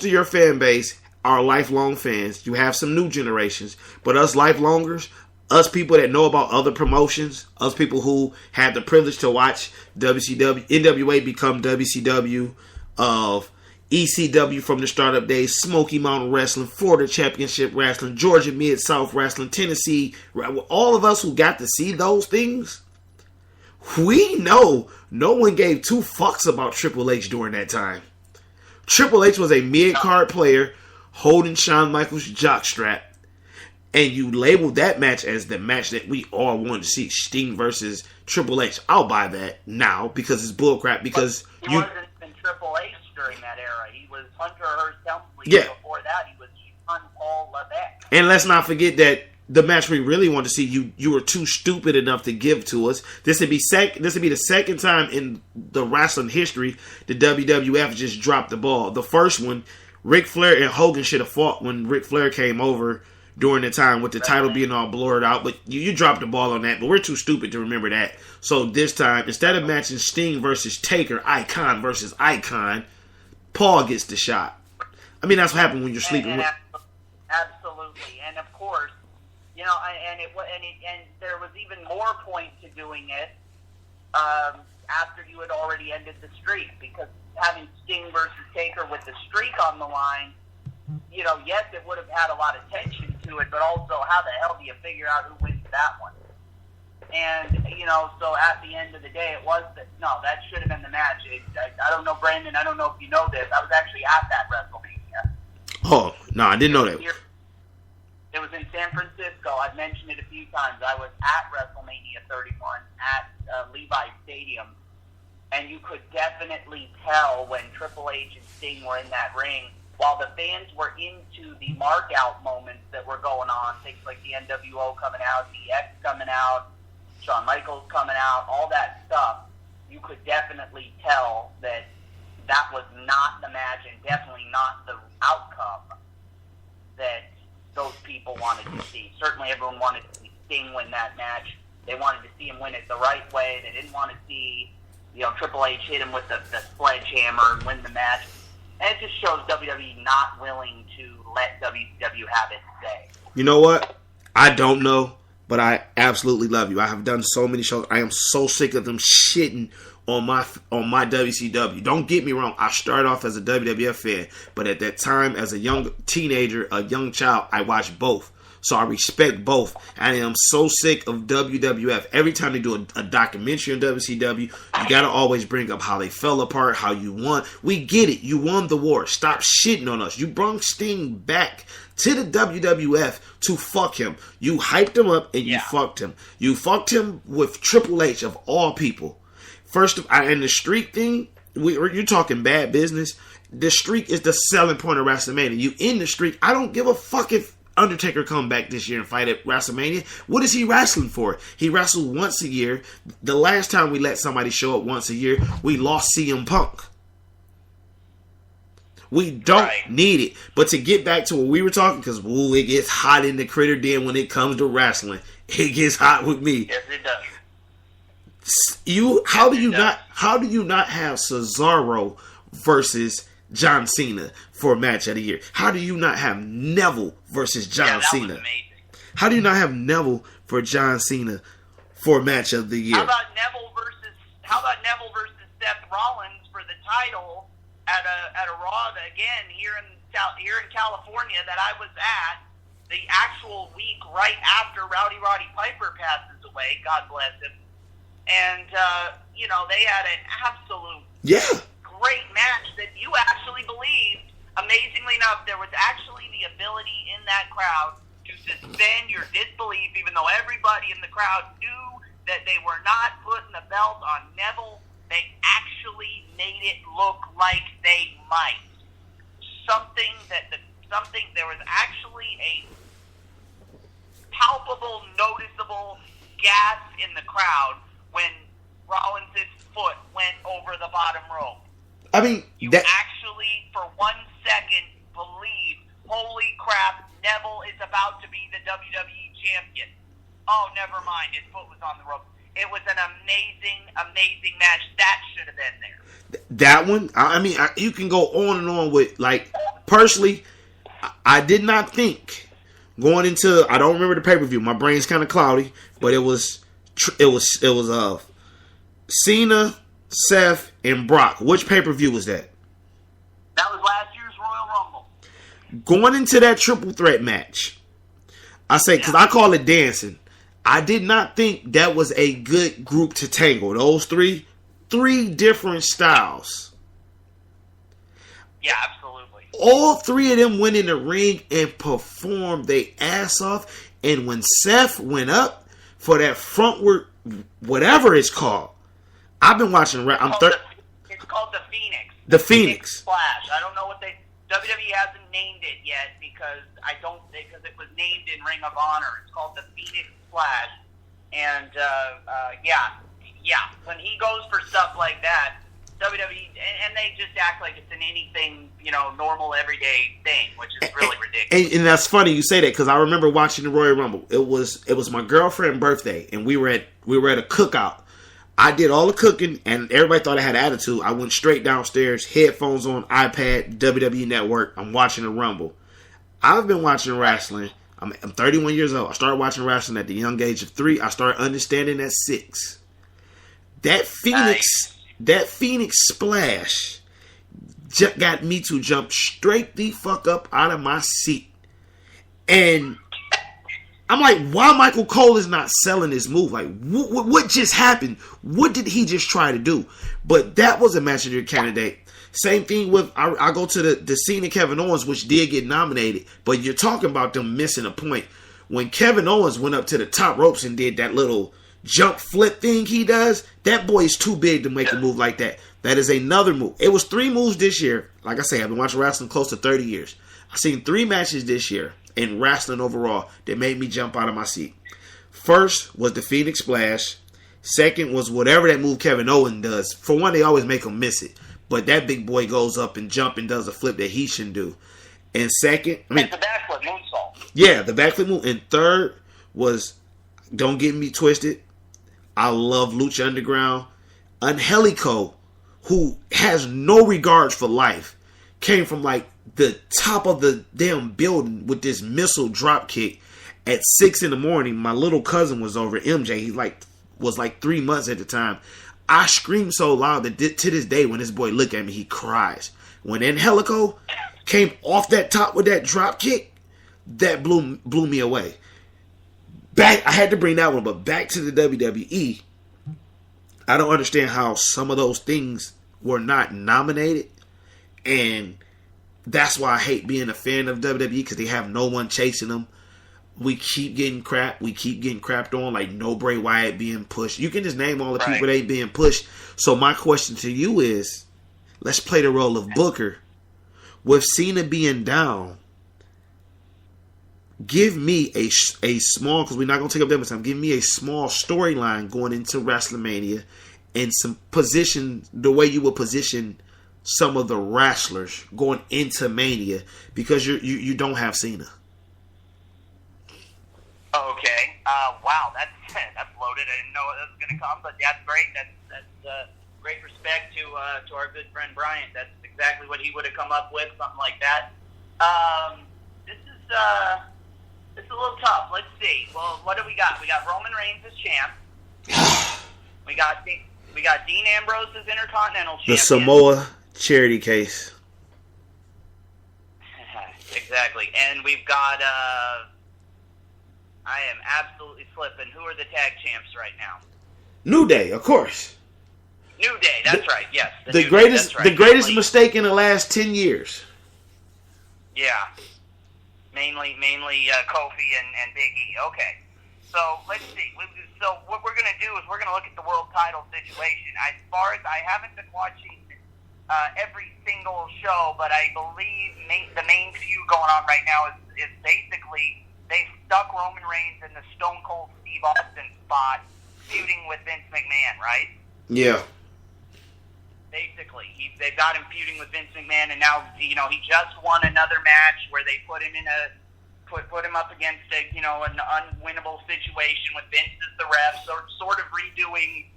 most of your fan base are lifelong fans. You have some new generations, but us lifelongers, us people that know about other promotions, us people who had the privilege to watch WCW, NWA become WCW, of ECW from the startup days, Smoky Mountain Wrestling, Florida Championship Wrestling, Georgia Mid-South Wrestling, Tennessee, all of us who got to see those things, we know no one gave two fucks about Triple H during that time. Triple H was a mid-card player holding Shawn Michaels' jockstrap, and you labeled that match as the match that we all wanted to see, Sting versus Triple H. I'll buy that now because it's bullcrap. Because he wasn't even Triple H during that era. He was Hunter Hearst Helmsley. Yeah. Before that, he was Jean Paul Levesque. And let's not forget that the match we really want to see, you were too stupid enough to give to us. This would be the second time in the wrestling history the WWF just dropped the ball. The first one, Ric Flair and Hogan should have fought when Ric Flair came over during the time with the title being all blurred out. But you dropped the ball on that, but we're too stupid to remember that. So this time, instead of matching Sting versus Taker, Icon versus Icon, Paul gets the shot. I mean, that's what happened when you're sleeping. Absolutely. And of course, you know, and there was even more point to doing it after you had already ended the streak, because having Sting versus Taker with the streak on the line, you know, yes, it would have had a lot of tension to it, but also how the hell do you figure out who wins that one? And, you know, so at the end of the day, that should have been the match. I don't know, Brandon, I don't know if you know this. I was actually at that WrestleMania. Oh, no, I didn't know that. It was in San Francisco. I've mentioned it a few times. I was at WrestleMania 31 at Levi Stadium, and you could definitely tell when Triple H and Sting were in that ring, while the fans were into the mark-out moments that were going on, things like the NWO coming out, DX coming out, Shawn Michaels coming out, all that stuff, you could definitely tell that that was not the match and definitely not the outcome that those people wanted to see. Certainly everyone wanted to see Sting win that match. They wanted to see him win it the right way. They didn't want to see, you know, Triple H hit him with the sledgehammer and win the match. And it just shows WWE not willing to let WCW have its say. You know what? I don't know, but I absolutely love you. I have done so many shows. I am so sick of them shitting on my WCW. Don't get me wrong. I started off as a WWF fan, but at that time, as a young teenager, a young child, I watched both. So I respect both. I am so sick of WWF. Every time they do a documentary on WCW, you got to always bring up how they fell apart, how you won. We get it. You won the war. Stop shitting on us. You brought Sting back to the WWF to fuck him. You hyped him up and you fucked him. You fucked him with Triple H of all people. First, and the streak thing, you're talking bad business. The streak is the selling point of WrestleMania. You in the streak. I don't give a fuck if Undertaker come back this year and fight at WrestleMania. What is he wrestling for? He wrestled once a year. The last time we let somebody show up once a year, we lost CM Punk. We don't need it. But to get back to what we were talking, because it gets hot in the critter den when it comes to wrestling. It gets hot with me. Yes, it does. How do you not have Cesaro versus John Cena for a match of the year? How do you not have Neville versus John Cena? How do you not have Neville for John Cena for a match of the year? How about Neville versus Seth Rollins for the title at a Raw again here in California that I was at the actual week right after Roddy Piper passes away, God bless him. And you know, they had an absolute great match that you actually believed. Amazingly enough, there was actually the ability in that crowd to suspend your disbelief, even though everybody in the crowd knew that they were not putting the belt on Neville. They actually made it look like they might. There was actually a palpable, noticeable gas in the crowd when Rollins' foot went over the bottom rope. I mean, you actually, for 1 second, believe, holy crap, Neville is about to be the WWE champion. Oh, never mind, his foot was on the rope. It was an amazing, amazing match. That should have been there. That one, I mean, you can go on and on with, like, personally, I did not think going into, I don't remember the pay-per-view. My brain's kind of cloudy, but it was Cena, Seth, and Brock. Which pay-per-view was that? That was last year's Royal Rumble. Going into that triple threat match, I say, because I call it dancing, I did not think that was a good group to tangle. Those three different styles. Yeah, absolutely. All three of them went in the ring and performed their ass off. And when Seth went up for that frontward, whatever it's called, I've been watching. It's called the Phoenix. The Phoenix Splash. I don't know what WWE hasn't named it yet because it was named in Ring of Honor. It's called the Phoenix Splash, and when he goes for stuff like that, WWE and they just act like it's an anything, normal everyday thing, which is really ridiculous. And that's funny you say that because I remember watching the Royal Rumble. It was my girlfriend's birthday, and we were at a cookout. I did all the cooking, and everybody thought I had attitude. I went straight downstairs, headphones on, iPad, WWE Network. I'm watching the Rumble. I've been watching wrestling. I'm 31 years old. I started watching wrestling at the young age of 3. I started understanding at 6. That Phoenix Splash got me to jump straight the fuck up out of my seat. And I'm like, why Michael Cole is not selling this move? Like, what just happened? What did he just try to do? But that was a match of the candidate. Same thing with, I go to the Cena Kevin Owens, which did get nominated. But you're talking about them missing a point. When Kevin Owens went up to the top ropes and did that little jump flip thing he does, that boy is too big to make a move like that. That is another move. It was 3 moves this year. Like I say, I've been watching wrestling close to 30 years. I've seen 3 matches this year in wrestling overall that made me jump out of my seat. First was the Phoenix Splash. Second was whatever that move Kevin Owens does. For one, they always make him miss it. But that big boy goes up and jump and does a flip that he shouldn't do. And second, the backflip moonsault. Yeah, the backflip move. And third was, don't get me twisted, I love Lucha Underground. Angelico, who has no regards for life, came from like the top of the damn building with this missile drop kick at 6 in the morning. My little cousin was over, MJ. He was 3 months at the time. I screamed so loud that to this day, when this boy look at me, he cries. When Angelico came off that top with that drop kick, that blew me away. I had to bring that one, but back to the WWE. I don't understand how some of those things were not nominated, and that's why I hate being a fan of WWE, because they have no one chasing them. We keep getting crap. We keep getting crapped on, like no Bray Wyatt being pushed. You can just name all the people that ain't being pushed. So my question to you is, let's play the role of Booker. With Cena being down, give me a small, because we're not going to take up that much time, give me a small storyline going into WrestleMania and some position, the way you would position some of the wrestlers going into Mania, because you don't have Cena. Okay. Wow, that's loaded. I didn't know that was going to come, but that's great. That's great respect to our good friend Brian. That's exactly what he would have come up with, something like that. This is a little tough. Let's see. Well, what do we got? We got Roman Reigns as champ. We got Dean Ambrose as Intercontinental champion. The Samoa charity case. Exactly. And we've got I am absolutely slipping. Who are the tag champs right now? New Day, of course. New Day, that's right. Yes, the greatest mistake in the last 10 years. Yeah, mainly Kofi and Big E. Okay, so let's see. So what we're going to do is we're going to look at the world title situation. As far as, I haven't been watching every single show, but I believe the main feud going on right now is basically they stuck Roman Reigns in the Stone Cold Steve Austin spot, feuding with Vince McMahon, right? Yeah. Basically, they've got him feuding with Vince McMahon, and now he just won another match where they put him in put him up against an unwinnable situation with Vince as the ref, sort of redoing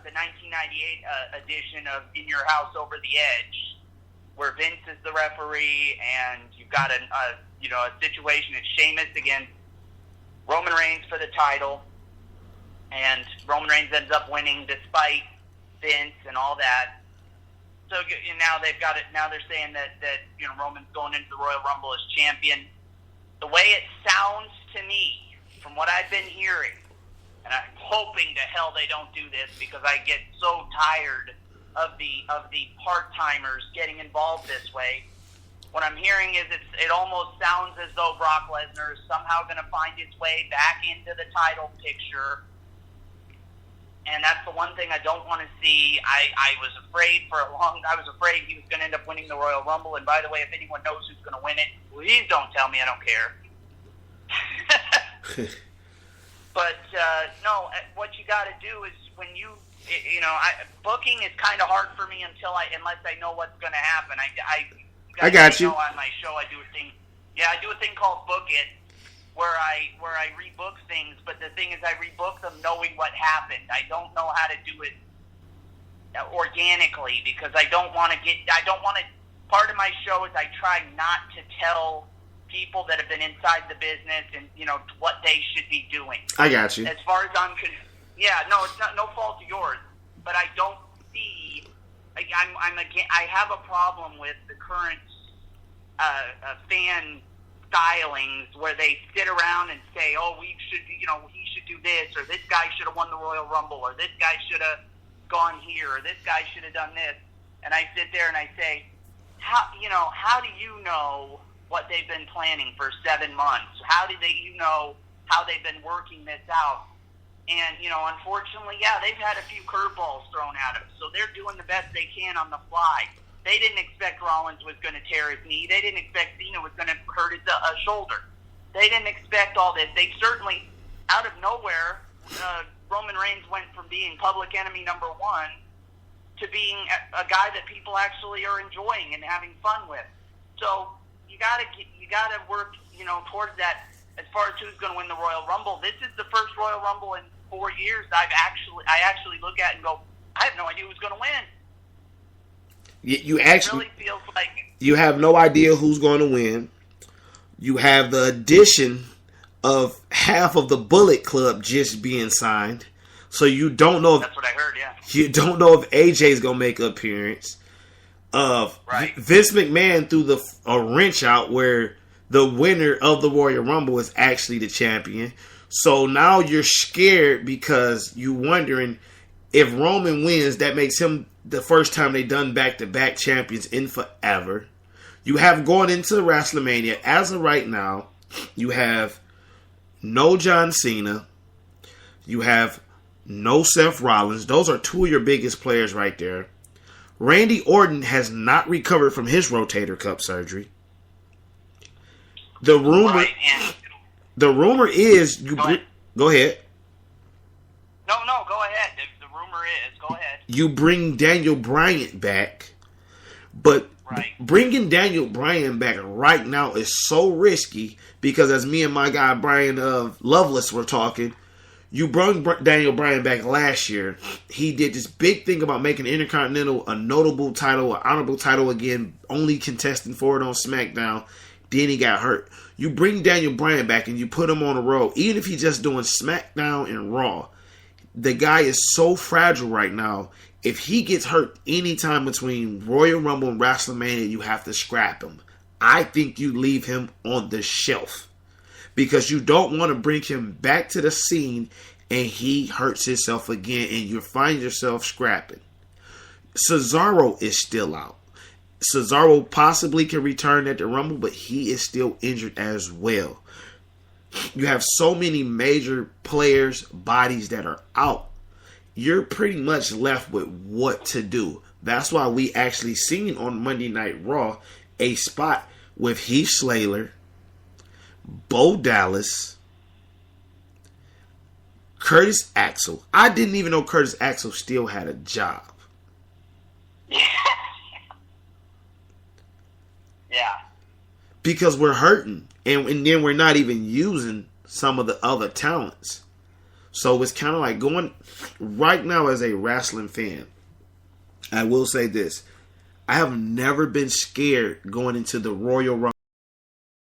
the 1998 edition of In Your House Over the Edge, where Vince is the referee, and you've got a situation. It's Sheamus against Roman Reigns for the title, and Roman Reigns ends up winning despite Vince and all that. So now they've got it. Now they're saying that Roman's going into the Royal Rumble as champion. The way it sounds to me, from what I've been hearing, and I'm hoping to hell they don't do this because I get so tired of the part-timers getting involved this way. What I'm hearing is it almost sounds as though Brock Lesnar is somehow going to find his way back into the title picture. And that's the one thing I don't want to see. I was afraid I was afraid he was going to end up winning the Royal Rumble. And by the way, if anyone knows who's going to win it, please don't tell me. I don't care. But no, what you got to do is when booking is kind of hard for me unless I know what's going to happen. I got you. On my show, I do a thing. Yeah, I do a thing called Book It, where I rebook things. But the thing is, I rebook them knowing what happened. I don't know how to do it organically because I don't want to. Part of my show is I try not to tell people that have been inside the business and what they should be doing. I got you. As far as I'm concerned, it's not no fault of yours, but I don't see. I have a problem with the current fan stylings where they sit around and say, "Oh, he should do this," or "This guy should have won the Royal Rumble," or "This guy should have gone here," or "This guy should have done this." And I sit there and I say, "How do you know what they've been planning for 7 months? How do you know how they've been working this out?" And, unfortunately, they've had a few curveballs thrown at them. So they're doing the best they can on the fly. They didn't expect Rollins was going to tear his knee. They didn't expect Cena was going to hurt his shoulder. They didn't expect all this. They certainly, out of nowhere, Roman Reigns went from being public enemy number one to being a guy that people actually are enjoying and having fun with. So you got to work, towards that. As far as who's going to win the Royal Rumble, this is the first Royal Rumble in 4 years I actually look at and go, I have no idea who's going to win. You actually it really feels like you have no idea who's going to win. You have the addition of half of the Bullet Club just being signed, so you don't know. That's what I heard. Yeah. You don't know if AJ's going to make an appearance. Right. Vince McMahon threw a wrench out where the winner of the Royal Rumble is actually the champion. So now you're scared because you're wondering if Roman wins, that makes him the first time they done back-to-back champions in forever. You have going into WrestleMania, as of right now, you have no John Cena. You have no Seth Rollins. Those are two of your biggest players right there. Randy Orton has not recovered from his rotator cuff surgery. The rumor is you go ahead. No, go ahead. The rumor is go ahead. You bring Daniel Bryan back, but bringing Daniel Bryan back right now is so risky because as me and my guy Brian of Loveless were talking, you brought Daniel Bryan back last year. He did this big thing about making Intercontinental a notable title, an honorable title again, only contesting for it on SmackDown. Then he got hurt. You bring Daniel Bryan back and you put him on the road, even if he's just doing SmackDown and Raw. The guy is so fragile right now. If he gets hurt anytime between Royal Rumble and WrestleMania, you have to scrap him. I think you leave him on the shelf because you don't want to bring him back to the scene and he hurts himself again and you find yourself scrapping. Cesaro is still out. Cesaro possibly can return at the Rumble, but he is still injured as well. You have so many major players' bodies that are out. You're pretty much left with what to do. That's why we actually seen on Monday Night Raw a spot with Heath Slater, Bo Dallas, Curtis Axel. I didn't even know Curtis Axel still had a job. Yeah. Because we're hurting. And then we're not even using some of the other talents. So it's kind of like going right now as a wrestling fan. I will say this. I have never been scared going into the Royal Rumble.